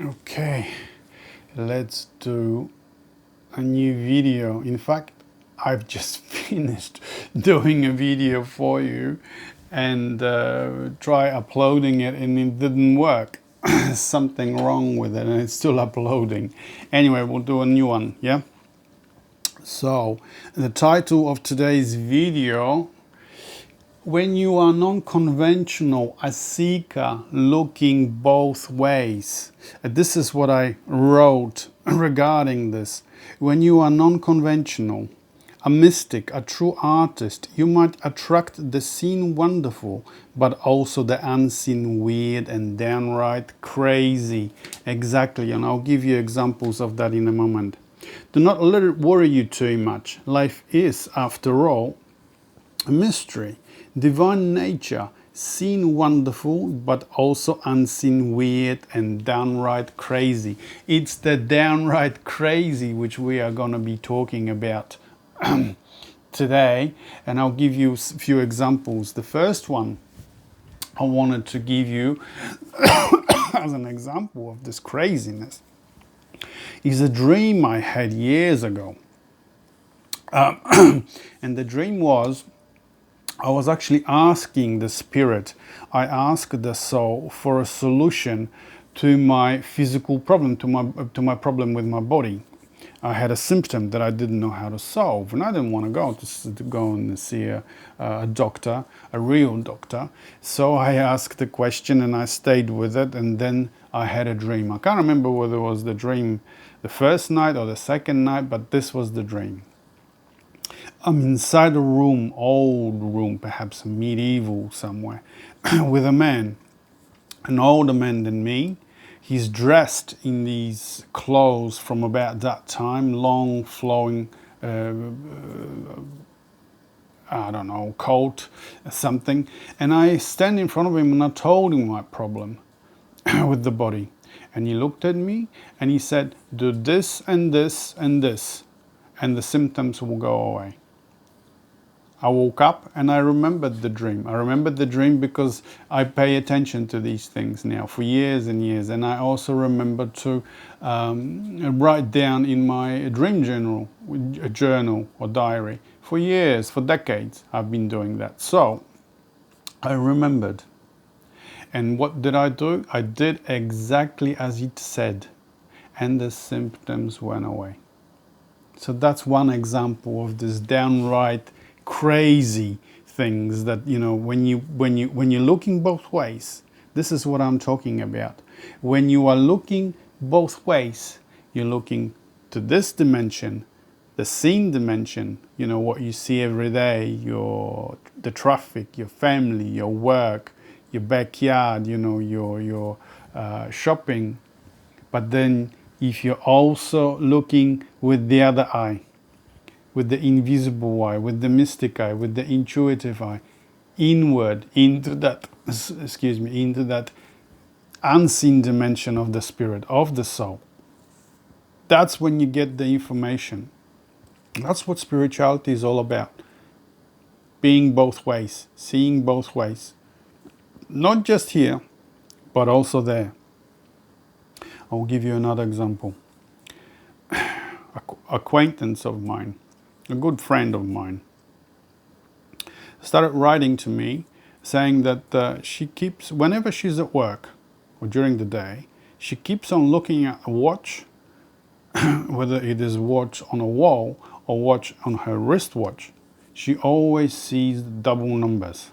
Okay, let's do a new video. In fact, I've just finished doing a video for you and try uploading it and it didn't work. Something wrong with it and it's still uploading. Anyway, we'll do a new one, yeah? So, the title of today's video: when you are non-conventional, a seeker looking both ways. This is what I wrote regarding this. When you are non-conventional, a mystic, a true artist, you might attract the seen wonderful, but also the unseen weird and downright crazy. Exactly, and I'll give you examples of that in a moment. Do not let it worry you too much. Life is, after all, a mystery. Divine nature, seen wonderful, but also unseen weird and downright crazy. It's the downright crazy which we are going to be talking about today, and I'll give you a few examples. The first one I wanted to give you as an example of this craziness is a dream I had years ago. And the dream was, I was actually asking the spirit, I asked the soul for a solution to my physical problem, to my problem with my body. I had a symptom that I didn't know how to solve, and I didn't want to go and see a doctor, a real doctor. So I asked the question and I stayed with it, and then I had a dream. I can't remember whether it was the dream the first night or the second night, but this was the dream. I'm inside a room, old room, perhaps medieval somewhere, with a man, an older man than me. He's dressed in these clothes from about that time, long flowing, I don't know, coat, something. And I stand in front of him and I told him my problem with the body. And he looked at me and he said, do this and this and this, and the symptoms will go away. I woke up and I remembered the dream. I remembered the dream because I pay attention to these things now for years and years. And I also remember to write down in my dream journal, a journal or diary. For years, for decades, I've been doing that. So I remembered. And what did I do? I did exactly as it said. And the symptoms went away. So that's one example of this downright crazy things that, you know, when you're looking both ways, this is what I'm talking about. When you are looking both ways, you're looking to this dimension, the seen dimension, you know, what you see every day, the traffic, your family, your work, your backyard, you know, your shopping. But then if you're also looking with the other eye, with the invisible eye, with the mystic eye, with the intuitive eye, inward into that, into that unseen dimension of the spirit, of the soul. That's when you get the information. That's what spirituality is all about. Being both ways, seeing both ways. Not just here, but also there. I'll give you another example. Acquaintance of mine, a good friend of mine, started writing to me saying that she keeps, whenever she's at work or during the day, she keeps on looking at a watch, whether it is a watch on a wall or watch on her wristwatch. She always sees double numbers.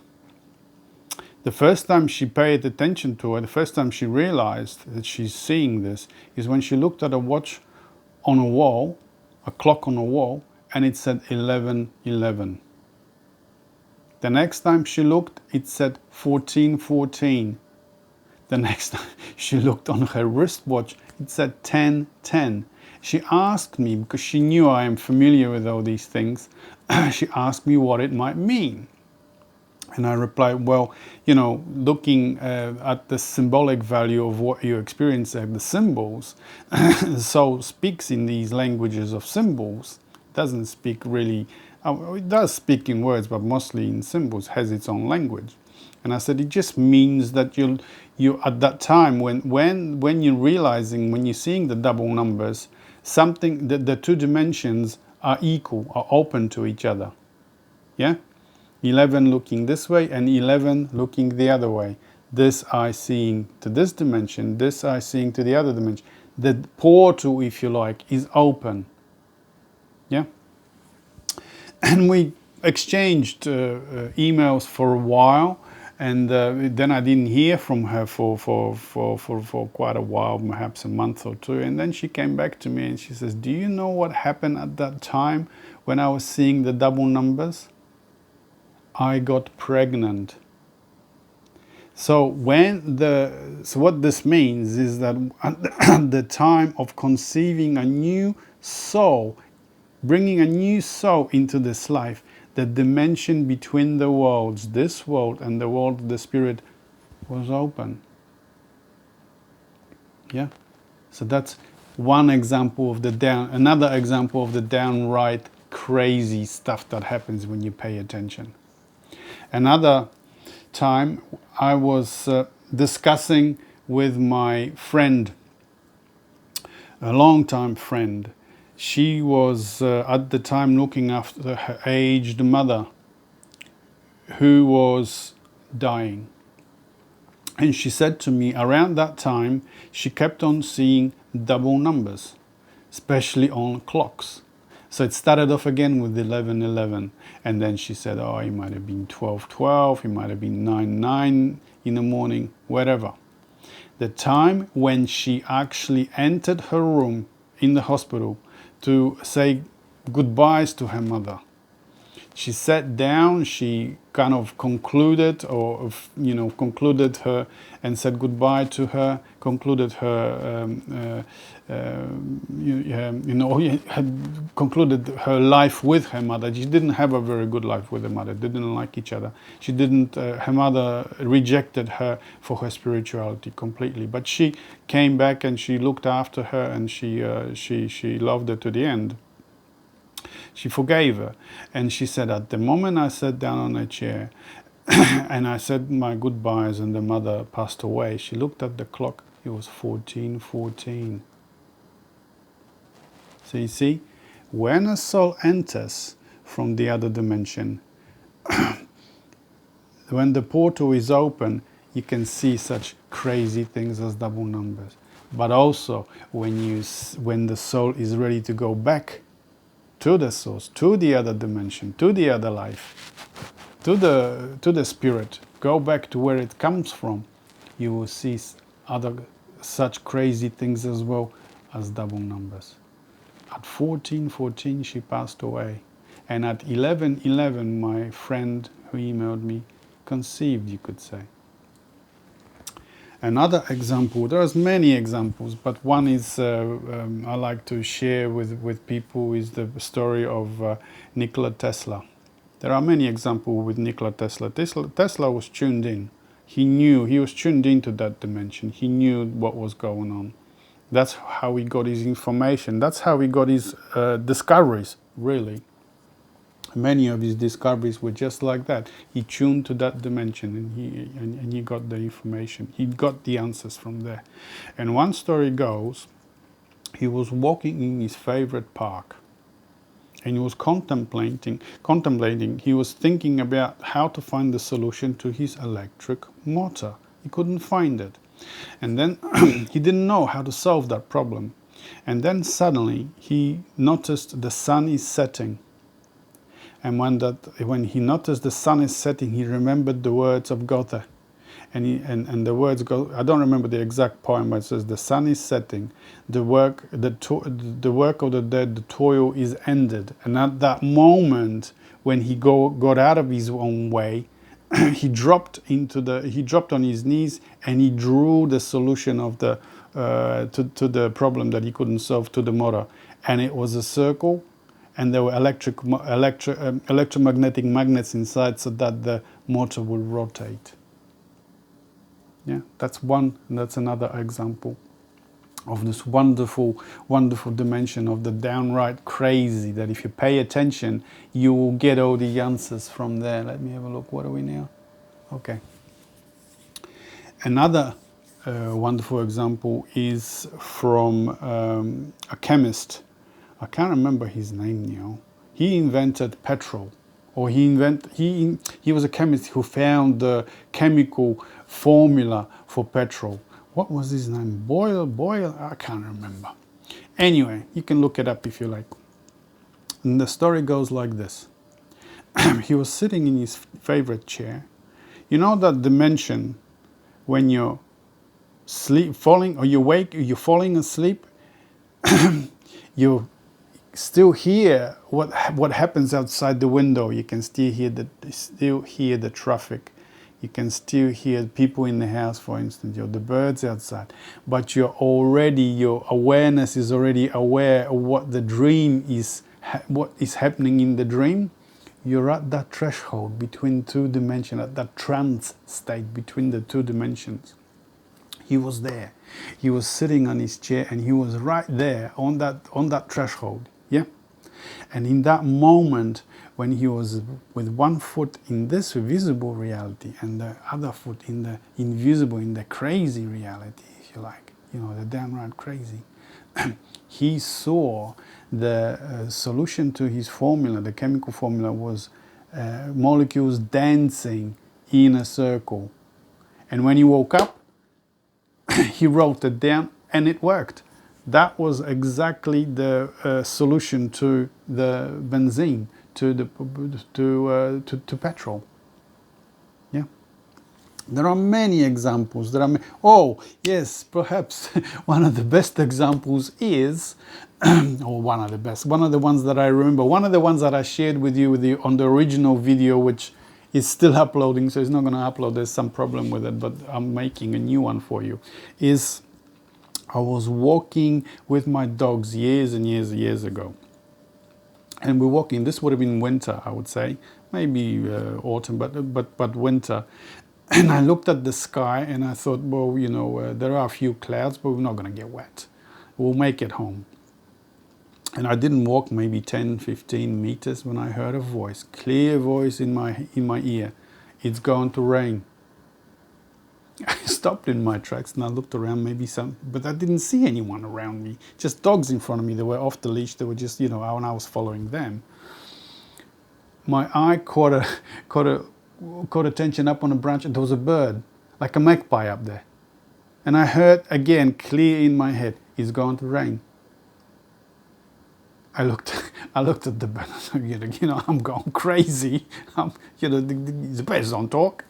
The first time she paid attention to it, the first time she realized that she's seeing this, is when she looked at a watch on a wall, a clock on a wall, and it said 11:11. The next time she looked, it said 14:14. The next time she looked on her wristwatch, it said 10:10. She asked me, because she knew I am familiar with all these things, she asked me what it might mean. And I replied, well, you know, looking at the symbolic value of what you experience at the symbols, the soul speaks in these languages of symbols. It doesn't speak really, it does speak in words, but mostly in symbols, has its own language. And I said, it just means that you at that time when you're realizing, when you're seeing the double numbers, something that the two dimensions are equal, are open to each other. Yeah? 11 looking this way and 11 looking the other way. This eye seeing to this dimension, this eye seeing to the other dimension. The portal, if you like, is open. Yeah? And we exchanged emails for a while, and then I didn't hear from her for quite a while, perhaps a month or two. And then she came back to me and she says, do you know what happened at that time when I was seeing the double numbers? I got pregnant. So what this means is that at the time of conceiving a new soul, bringing a new soul into this life, the dimension between the worlds, this world and the world of the spirit, was open. Yeah. So that's one example of another example of the downright crazy stuff that happens when you pay attention. Another time I was discussing with my friend, a long-time friend. She was at the time looking after her aged mother who was dying. And she said to me, around that time, she kept on seeing double numbers, especially on clocks. So it started off again with 11:11, and then she said, oh, it might have been 12:12, it might have been 9:9 in the morning, whatever. The time when she actually entered her room in the hospital to say goodbyes to her mother. She sat down, she kind of concluded her and said goodbye to her, concluded her, concluded her life with her mother. She didn't have a very good life with her mother, didn't like each other. She didn't, her mother rejected her for her spirituality completely. But she came back and she looked after her and she loved her to the end. She forgave her, and she said, at the moment I sat down on a chair and I said my goodbyes and the mother passed away, she looked at the clock, it was 14:14. So you see, when a soul enters from the other dimension, when the portal is open, you can see such crazy things as double numbers. But also, when the soul is ready to go back to the source, to the other dimension, to the other life, to the spirit, go back to where it comes from, you will see other such crazy things as well as double numbers. At 14:14 she passed away, and at 11:11 my friend who emailed me conceived, you could say. Another example, there's many examples, but one is I like to share with people is the story of Nikola Tesla. There are many examples with Nikola Tesla. Tesla was tuned in. He was tuned into that dimension. He knew what was going on. That's how he got his information. That's how he got his discoveries, really. Many of his discoveries were just like that. He tuned to that dimension and he got the information. He got the answers from there. And one story goes, he was walking in his favorite park and he was contemplating, he was thinking about how to find the solution to his electric motor. He couldn't find it. And then he didn't know how to solve that problem. And then suddenly he noticed the sun is setting. And when he noticed the sun is setting, he remembered the words of Goethe. And the words go, I don't remember the exact poem, but it says, the sun is setting, the work of the dead, the toil is ended. And at that moment, when he got out of his own way, he dropped on his knees and he drew the solution of to the problem that he couldn't solve, to the motor. And it was a circle, and there were electromagnetic magnets inside so that the motor would rotate. Yeah, that's another example of this wonderful, wonderful dimension of the downright crazy, that if you pay attention, you will get all the answers from there. Let me have a look. What are we now? Okay. Another wonderful example is from a chemist. I can't remember his name now. He invented petrol, or he was a chemist who found the chemical formula for petrol. What was his name? Boyle? I can't remember. Anyway, you can look it up if you like. And the story goes like this. He was sitting in his favorite chair. You know that dimension when you're falling, or you're falling asleep, you still hear what happens outside the window. You can still hear the traffic. You can still hear people in the house, for instance, the birds outside. But your awareness is already aware of what the dream is, what is happening in the dream. You're at that threshold between two dimensions, at that trance state between the two dimensions. He was there. He was sitting on his chair, and he was right there on that threshold. Yeah? And in that moment, when he was with one foot in this visible reality and the other foot in the invisible, in the crazy reality, if you like, the downright crazy, he saw the solution to his formula. The chemical formula was molecules dancing in a circle. And when he woke up, he wrote it down, and it worked. That was exactly the solution to the benzene, to petrol. Yeah. There are many examples. Oh, yes, perhaps one of the best examples is, or one of the ones that I remember, one of the ones that I shared with you on the original video, which is still uploading, so it's not going to upload. There's some problem with it, but I'm making a new one for you. Is I was walking with my dogs years and years ago. And we're walking, this would have been winter, I would say, maybe autumn, but winter. And I looked at the sky and I thought, well, there are a few clouds, but we're not going to get wet. We'll make it home. And I didn't walk maybe 10, 15 meters when I heard a voice, clear voice in my ear. It's going to rain. I stopped in my tracks and I looked around, but I didn't see anyone around me. Just dogs in front of me. They were off the leash. They were just, and I was following them. My eye caught attention up on a branch, and there was a bird, like a magpie up there. And I heard again, clear in my head, it's going to rain. I looked at the bird. I'm going crazy. The birds don't talk.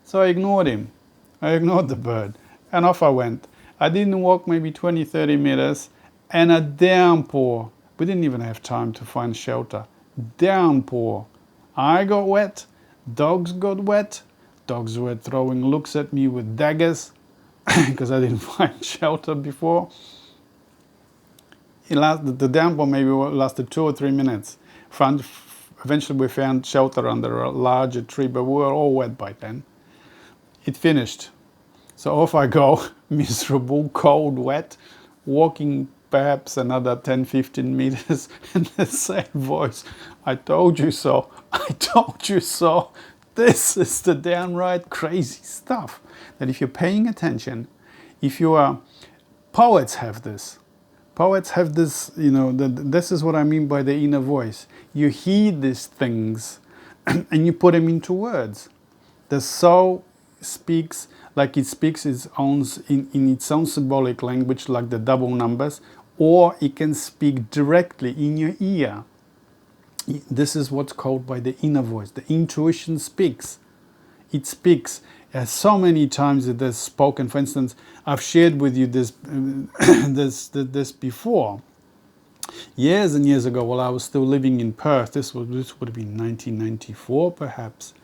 So I ignored him. I ignored the bird. And off I went. I didn't walk maybe 20, 30 meters. And a downpour. We didn't even have time to find shelter. Downpour. I got wet. Dogs got wet. Dogs were throwing looks at me with daggers because I didn't find shelter before. The downpour maybe lasted 2 or 3 minutes. Eventually we found shelter under a larger tree, but we were all wet by then. It finished. So off I go, miserable, cold, wet, walking perhaps another 10, 15 meters, and the same voice, I told you so, I told you so. This is the downright crazy stuff. That if you're paying attention, if you are, poets have this. Poets have this, this is what I mean by the inner voice. You hear these things and you put them into words. The soul speaks like it speaks its own, in its own symbolic language, like the double numbers, or it can speak directly in your ear. This is what's called by the inner voice. The intuition speaks. It speaks. So many times it has spoken. For instance, I've shared with you this this before. Years and years ago, while I was still living in Perth, this would have been 1994 perhaps.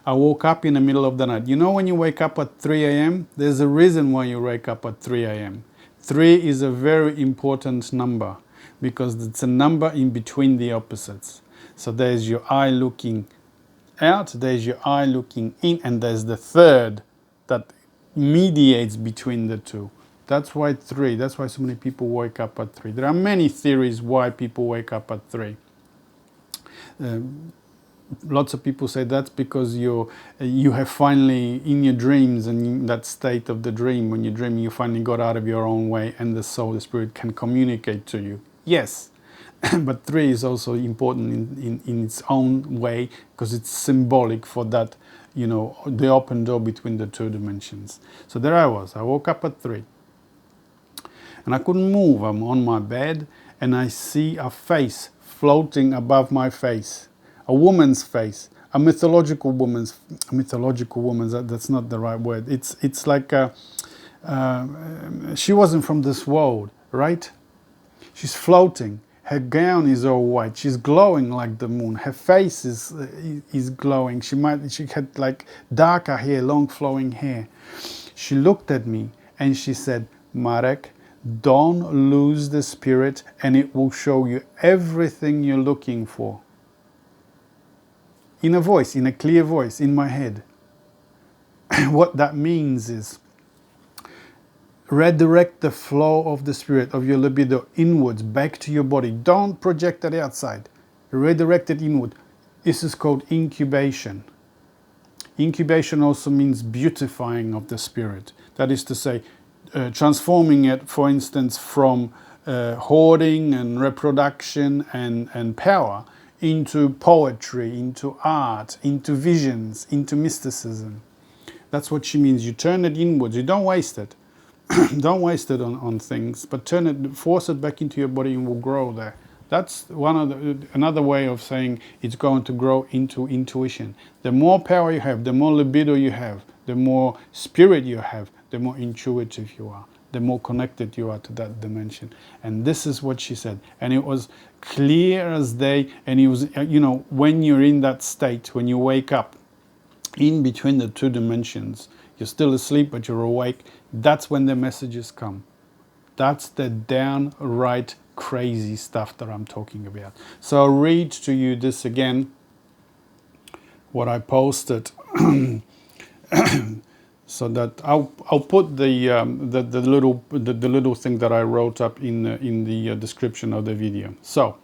I woke up in the middle of the night. You know when you wake up at 3 a.m.? There's a reason why you wake up at 3 a.m. 3 is a very important number because it's a number in between the opposites. So there's your eye looking out, there's your eye looking in, and there's the third that mediates between the two. That's why 3. That's why so many people wake up at 3. There are many theories why people wake up at 3. lots of people say that's because you have finally, in your dreams and in that state of the dream, when you're dreaming, you finally got out of your own way and the soul, the spirit can communicate to you. Yes, but 3 is also important in its own way, because it's symbolic for that, the open door between the 2 dimensions. So there I was. I woke up at 3. And I couldn't move. I'm on my bed and I see a face floating above my face. A woman's face. A mythological woman's, that's not the right word. It's like she wasn't from this world, right? She's floating. Her gown is all white. She's glowing like the moon. Her face is glowing. She had like darker hair, long flowing hair. She looked at me and she said, Marek, don't lose the spirit and it will show you everything you're looking for. In a voice, in a clear voice, in my head. What that means is redirect the flow of the spirit, of your libido, inwards, back to your body. Don't project it outside. Redirect it inward. This is called incubation. Incubation also means beautifying of the spirit. That is to say, transforming it, for instance, from hoarding and reproduction and power into poetry, into art, into visions, into mysticism. That's what she means. You turn it inwards. You don't waste it. Don't waste it on things, but turn it, force it back into your body and will grow there. That's another way of saying it's going to grow into intuition. The more power you have, the more libido you have, the more spirit you have, the more intuitive you are, the more connected you are to that dimension. And this is what she said. And it was clear as day. And it was, when you're in that state, when you wake up in between the 2 dimensions, you're still asleep, but you're awake. That's when the messages come. That's the downright crazy stuff that I'm talking about. So I'll read to you this again, what I posted, so that I'll put the little thing that I wrote up in the description of the video. So,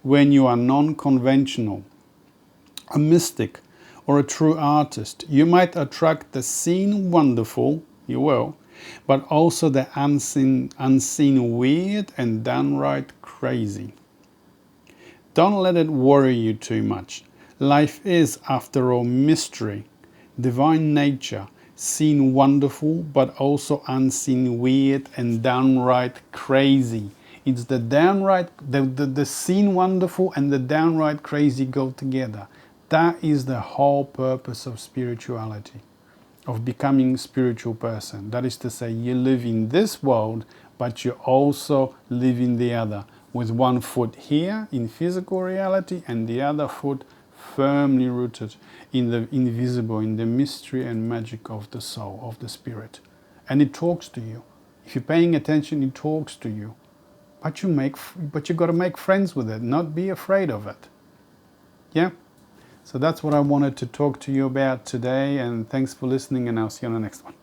when you are non-conventional, a mystic, or a true artist, you might attract the seen wonderful, you will, but also the unseen weird and downright crazy. Don't let it worry you too much. Life is, after all, mystery, divine nature, seen wonderful, but also unseen weird and downright crazy. It's the downright, the seen wonderful and the downright crazy go together. That is the whole purpose of spirituality, of becoming a spiritual person. That is to say, you live in this world, but you also live in the other, with one foot here in physical reality and the other foot firmly rooted in the invisible, in the mystery and magic of the soul, of the spirit. And it talks to you. If you're paying attention, it talks to you. But you got to make friends with it, not be afraid of it. Yeah? So that's what I wanted to talk to you about today, and thanks for listening, and I'll see you on the next one.